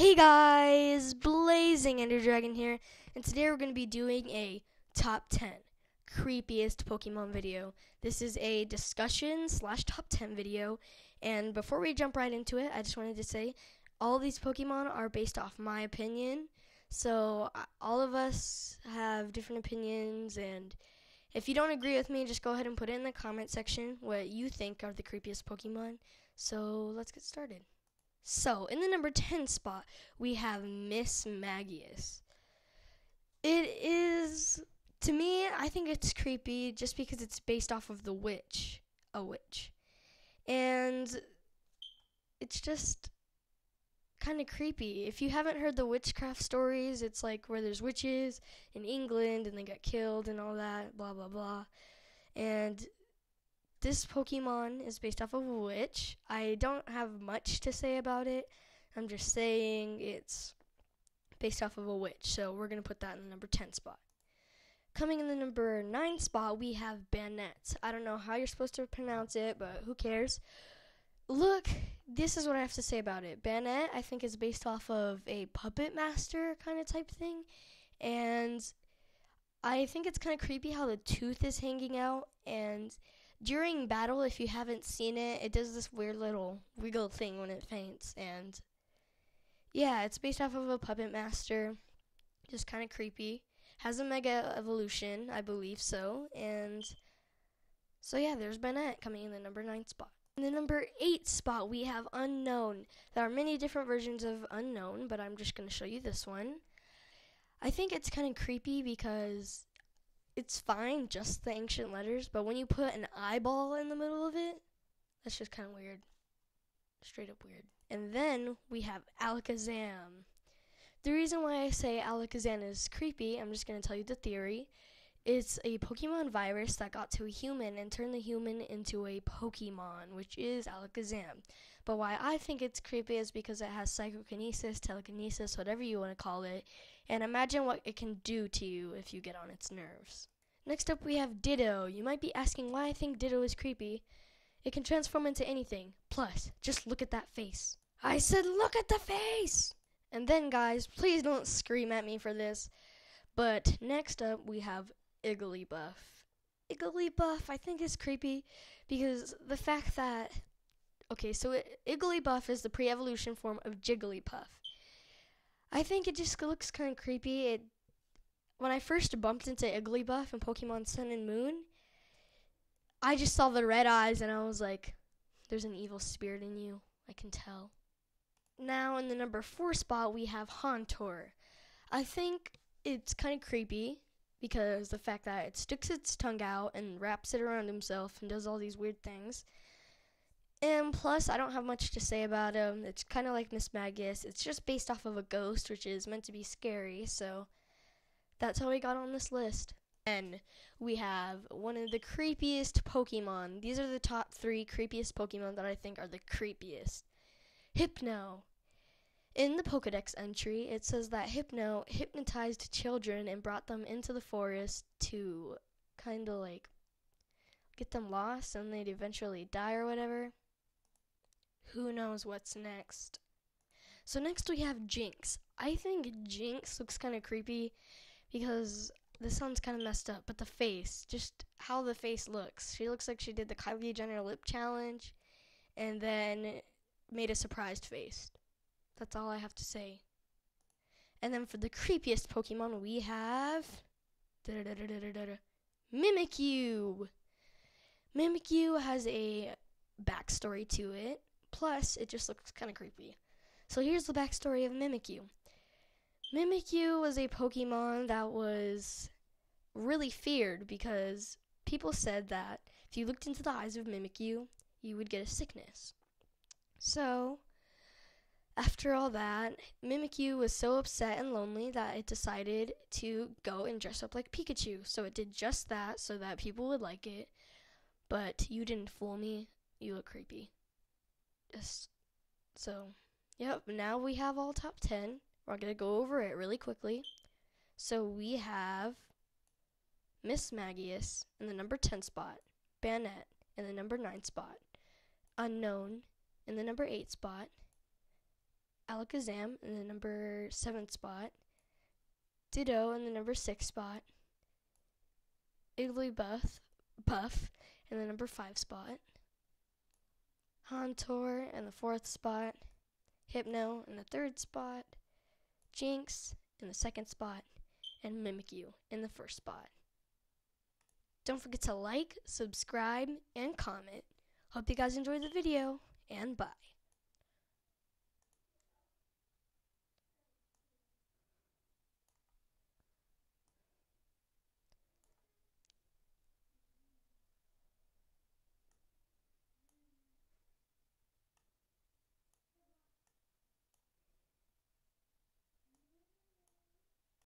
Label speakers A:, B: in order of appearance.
A: Hey guys, Blazing Ender Dragon here, and today we're going to be doing a top 10 creepiest Pokemon video. This is a discussion / top 10 video, and before we jump right into it, I just wanted to say all of these Pokemon are based off my opinion, so all of us have different opinions, and if you don't agree with me, just go ahead and put it in the comment section what you think are the creepiest Pokemon. So let's get started. So, in the number 10 spot, we have Miss Magius. It is, to me, I think it's creepy just because it's based off of a witch. And it's just kind of creepy. If you haven't heard the witchcraft stories, it's like where there's witches in England and they got killed and all that, blah, blah, blah. And this Pokemon is based off of a witch. I don't have much to say about it. I'm just saying it's based off of a witch. So we're going to put that in the number 10 spot. Coming in the number 9 spot, we have Banette. I don't know how you're supposed to pronounce it, but who cares? Look, this is what I have to say about it. Banette, I think, is based off of a puppet master kind of type thing. And I think it's kind of creepy how the tooth is hanging out, and during battle, if you haven't seen it, it does this weird little wiggle thing when it faints. And yeah, it's based off of a puppet master. Just kind of creepy. Has a mega evolution, I believe so. And so yeah, there's Banette coming in the number 9 spot. In the number 8 spot, we have Unknown. There are many different versions of Unknown, but I'm just going to show you this one. I think it's kind of creepy because it's fine, just the ancient letters, but when you put an eyeball in the middle of it, that's just kind of weird. Straight up weird. And then we have Alakazam. The reason why I say Alakazam is creepy, I'm just going to tell you the theory. It's a Pokemon virus that got to a human and turned the human into a Pokemon, which is Alakazam. But why I think it's creepy is because it has psychokinesis, telekinesis, whatever you want to call it. And imagine what it can do to you if you get on its nerves. Next up, we have Ditto. You might be asking why I think Ditto is creepy. It can transform into anything. Plus, just look at that face. I said look at the face! And then, guys, please don't scream at me for this. But next up, we have Igglybuff. Igglybuff, I think, is creepy because the fact that... Okay, so Igglybuff is the pre-evolution form of Jigglypuff. I think it just looks kind of creepy. When I first bumped into Igglybuff in Pokemon Sun and Moon, I just saw the red eyes and I was like, there's an evil spirit in you. I can tell. Now in the number 4 spot, we have Hauntor. I think it's kind of creepy because the fact that it sticks its tongue out and wraps it around himself and does all these weird things. And plus, I don't have much to say about him. It's kind of like Miss Magius. It's just based off of a ghost, which is meant to be scary. So that's how he got on this list. And we have one of the creepiest Pokemon. These are the top 3 creepiest Pokemon that I think are the creepiest. Hypno. In the Pokedex entry, it says that Hypno hypnotized children and brought them into the forest to kind of like get them lost and they'd eventually die or whatever. Who knows what's next? So next we have Jinx. I think Jinx looks kind of creepy because this sounds kind of messed up, but the face, just how the face looks. She looks like she did the Kylie Jenner lip challenge and then made a surprised face. That's all I have to say. And then for the creepiest Pokemon, we have Mimikyu. Mimikyu has a backstory to it. Plus, it just looks kind of creepy. So here's the backstory of Mimikyu. Mimikyu was a Pokemon that was really feared because people said that if you looked into the eyes of Mimikyu, you would get a sickness. So, after all that, Mimikyu was so upset and lonely that it decided to go and dress up like Pikachu. So it did just that so that people would like it. But you didn't fool me. You look creepy. So, yep, now we have all top 10. We're going to go over it really quickly. So we have Miss Magius in the number 10 spot, Banette in the number 9 spot, Unknown in the number 8 spot, Alakazam in the number 7 spot, Ditto in the number 6 spot, Buff in the number 5 spot, Hauntor in the 4th spot, Hypno in the 3rd spot, Jinx in the 2nd spot, and Mimikyu in the 1st spot. Don't forget to like, subscribe, and comment. Hope you guys enjoyed the video, and bye.